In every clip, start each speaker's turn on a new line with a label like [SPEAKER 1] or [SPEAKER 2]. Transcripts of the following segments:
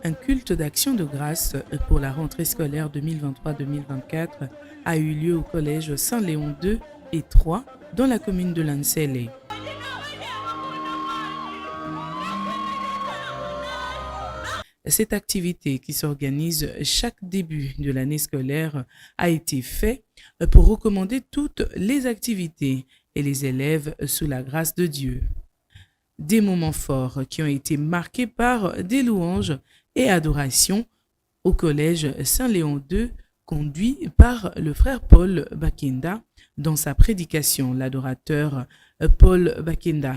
[SPEAKER 1] Un culte d'action de grâce pour la rentrée scolaire 2023-2024 a eu lieu au collège Saint-Léon 2 et 3 dans la commune de Lansele. Cette activité qui s'organise chaque début de l'année scolaire a été faite pour recommander toutes les activités et les élèves sous la grâce de Dieu. Des moments forts qui ont été marqués par des louanges et adorations au collège Saint-Léon 2 conduit par le frère Paul Bakenda. Dans sa prédication, l'adorateur Paul Bakenda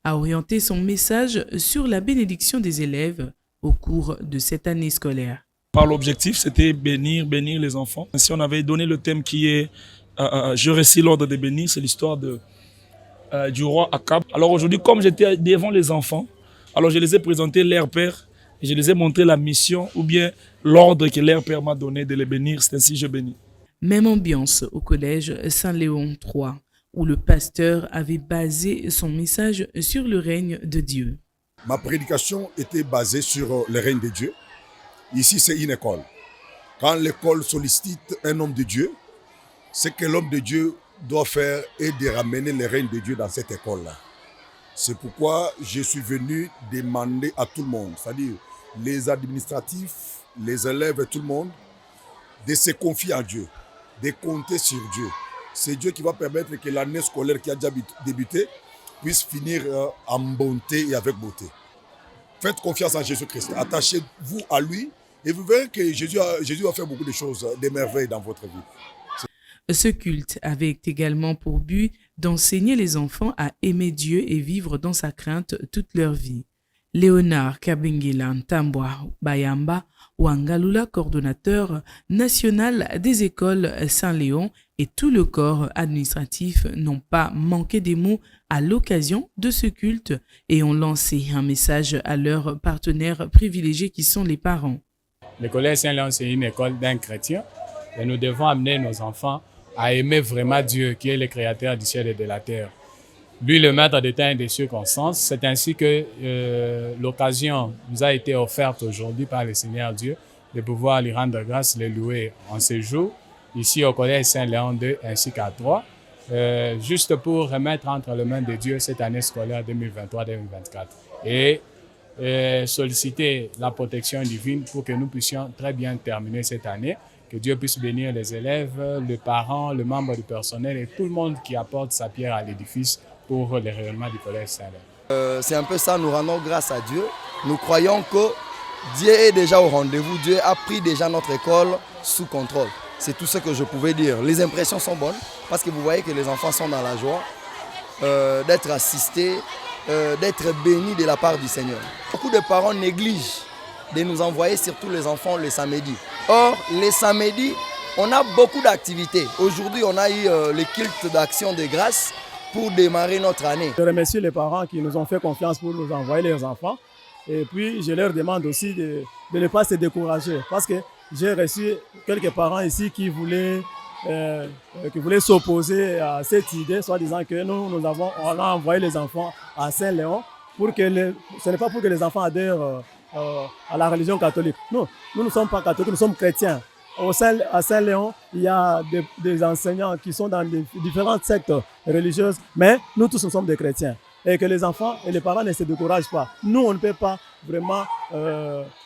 [SPEAKER 1] a orienté son message sur la bénédiction des élèves au cours de cette année scolaire.
[SPEAKER 2] Par l'objectif, c'était bénir les enfants. Si on avait donné le thème qui est je récite l'ordre de bénir, c'est l'histoire du roi Akab. Alors aujourd'hui, comme j'étais devant les enfants, alors je les ai présentés leur père et je les ai montré la mission ou bien l'ordre que leur père m'a donné de les bénir. C'est ainsi que je bénis.
[SPEAKER 1] Même ambiance au collège Saint-Léon 3, où le pasteur avait basé son message sur le règne de Dieu.
[SPEAKER 3] Ma prédication était basée sur le règne de Dieu. Ici, c'est une école. Quand l'école sollicite un homme de Dieu, ce que l'homme de Dieu doit faire est de ramener le règne de Dieu dans cette école-là. C'est pourquoi je suis venu demander à tout le monde, c'est-à-dire les administratifs, les élèves et tout le monde, de se confier en Dieu, de compter sur Dieu. C'est Dieu qui va permettre que l'année scolaire qui a déjà débuté puisse finir en bonté et avec beauté. Faites confiance en Jésus-Christ. Attachez-vous à lui et vous verrez que Jésus va faire beaucoup de choses, des merveilles dans votre vie.
[SPEAKER 1] Ce culte avait également pour but d'enseigner les enfants à aimer Dieu et vivre dans sa crainte toute leur vie. Léonard Kabengila Ntambwa Bayamba Wangalula, coordonnateur national des écoles Saint-Léon, et tout le corps administratif n'ont pas manqué des mots à l'occasion de ce culte et ont lancé un message à leurs partenaires privilégiés qui sont les parents.
[SPEAKER 4] Le collège Saint-Léon, c'est une école d'un chrétien et nous devons amener nos enfants à aimer vraiment Dieu qui est le créateur du ciel et de la terre. Lui, le maître des temps et des circonstances. C'est ainsi que l'occasion nous a été offerte aujourd'hui par le Seigneur Dieu de pouvoir lui rendre grâce, le louer en ce jour, ici au collège Saint-Léon 2 ainsi qu'à 3, juste pour remettre entre les mains de Dieu cette année scolaire 2023-2024 et solliciter la protection divine pour que nous puissions très bien terminer cette année, que Dieu puisse bénir les élèves, les parents, les membres du personnel et tout le monde qui apporte sa pierre à l'édifice pour le rayonnement du collège Saint-Léon.
[SPEAKER 5] C'est un peu ça, nous rendons grâce à Dieu. Nous croyons que Dieu est déjà au rendez-vous, Dieu a pris déjà notre école sous contrôle. C'est tout ce que je pouvais dire. Les impressions sont bonnes parce que vous voyez que les enfants sont dans la joie d'être assistés, d'être bénis de la part du Seigneur. Beaucoup de parents négligent de nous envoyer surtout les enfants le samedi. Or, les samedis, on a beaucoup d'activités. Aujourd'hui, on a eu le culte d'action de grâce pour démarrer notre année.
[SPEAKER 6] Je remercie les parents qui nous ont fait confiance pour nous envoyer leurs enfants. Et puis, je leur demande aussi de ne pas se décourager. Parce que j'ai reçu quelques parents ici qui voulaient s'opposer à cette idée, soit disant que on a envoyé les enfants à Saint-Léon pour que ce n'est pas pour que les enfants adhèrent à la religion catholique. Non, nous ne sommes pas catholiques, nous sommes chrétiens. À Saint-Léon, il y a des enseignants qui sont dans différentes sectes religieuses, mais nous tous nous sommes des chrétiens. Et que les enfants et les parents ne se découragent pas. Nous, on ne peut pas vraiment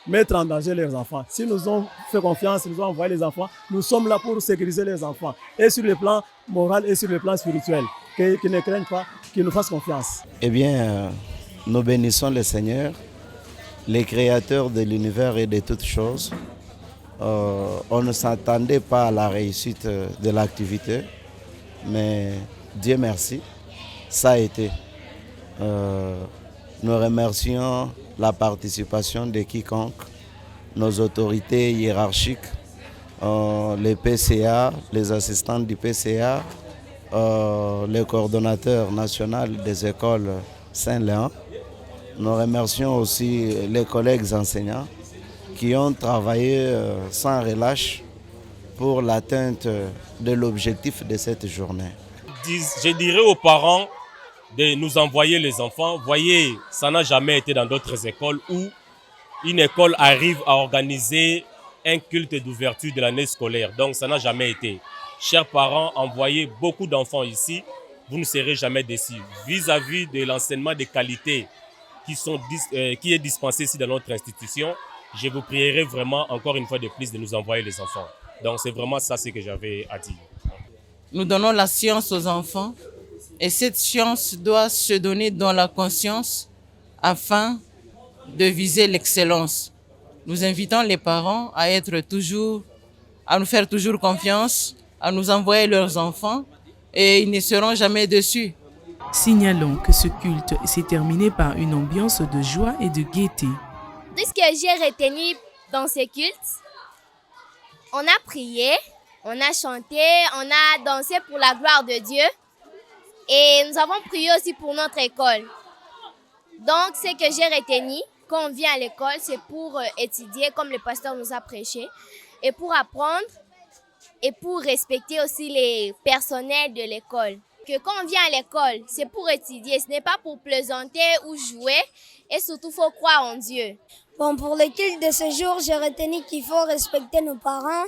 [SPEAKER 6] mettre en danger leurs enfants. Si nous ont fait confiance, nous ont envoyé les enfants, nous sommes là pour sécuriser les enfants, et sur le plan moral et sur le plan spirituel. Qu'ils ne craignent pas, qu'ils nous fassent confiance.
[SPEAKER 7] Eh bien, nous bénissons le Seigneur, le créateur de l'univers et de toutes choses. On ne s'attendait pas à la réussite de l'activité, mais Dieu merci, ça a été. Nous remercions la participation de quiconque, nos autorités hiérarchiques, les PCA, les assistants du PCA, le coordonnateur national des écoles Saint-Léon. Nous remercions aussi les collègues enseignants qui ont travaillé sans relâche pour l'atteinte de l'objectif de cette journée.
[SPEAKER 8] Je dirais aux parents de nous envoyer les enfants. Voyez, ça n'a jamais été dans d'autres écoles où une école arrive à organiser un culte d'ouverture de l'année scolaire. Donc, ça n'a jamais été. Chers parents, envoyez beaucoup d'enfants ici. Vous ne serez jamais déçus. Vis-à-vis de l'enseignement de qualité qui est dispensé ici dans notre institution, je vous prierai vraiment encore une fois de plus de nous envoyer les enfants. Donc, c'est vraiment ça ce que j'avais à dire.
[SPEAKER 9] Nous donnons la science aux enfants et cette science doit se donner dans la conscience afin de viser l'excellence. Nous invitons les parents à nous faire toujours confiance, à nous envoyer leurs enfants et ils ne seront jamais déçus.
[SPEAKER 1] Signalons que ce culte s'est terminé par une ambiance de joie et de gaieté.
[SPEAKER 10] Tout ce que j'ai retenu dans ce culte, on a prié, on a chanté, on a dansé pour la gloire de Dieu et nous avons prié aussi pour notre école. Donc, ce que j'ai retenu quand on vient à l'école, c'est pour étudier comme le pasteur nous a prêché et pour apprendre et pour respecter aussi les personnels de l'école. Que quand on vient à l'école, c'est pour étudier, ce n'est pas pour plaisanter ou jouer et surtout, il faut croire en Dieu.
[SPEAKER 11] Bon, pour le culte de ce jour, j'ai retenu qu'il faut respecter nos parents,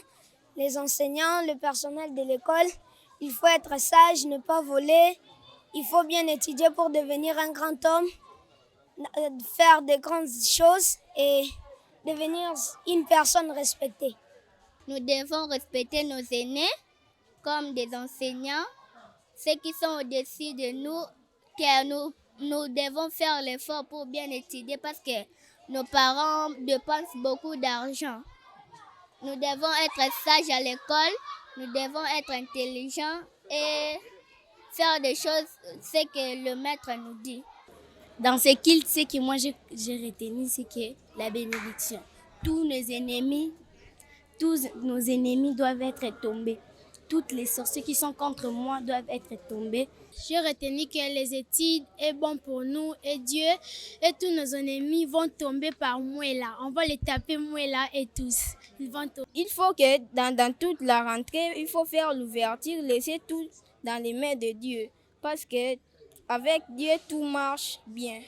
[SPEAKER 11] les enseignants, le personnel de l'école. Il faut être sage, ne pas voler. Il faut bien étudier pour devenir un grand homme, faire de grandes choses et devenir une personne respectée.
[SPEAKER 12] Nous devons respecter nos aînés comme des enseignants, ceux qui sont au-dessus de nous, car nous devons faire l'effort pour bien étudier parce que nos parents dépensent beaucoup d'argent. Nous devons être sages à l'école, nous devons être intelligents et faire des choses, ce que le maître nous dit.
[SPEAKER 13] Dans ce culte, ce que moi j'ai retenu, c'est que la bénédiction. Tous nos ennemis doivent être tombés. Toutes les sorciers qui sont contre moi doivent être tombés.
[SPEAKER 14] J'ai retenu que les études sont bonnes pour nous et Dieu et tous nos ennemis vont tomber par Mouela. On va les taper Mouela et tous. Ils vont tomber.
[SPEAKER 15] Il faut que dans toute la rentrée, il faut faire l'ouverture, laisser tout dans les mains de Dieu. Parce que avec Dieu, tout marche bien.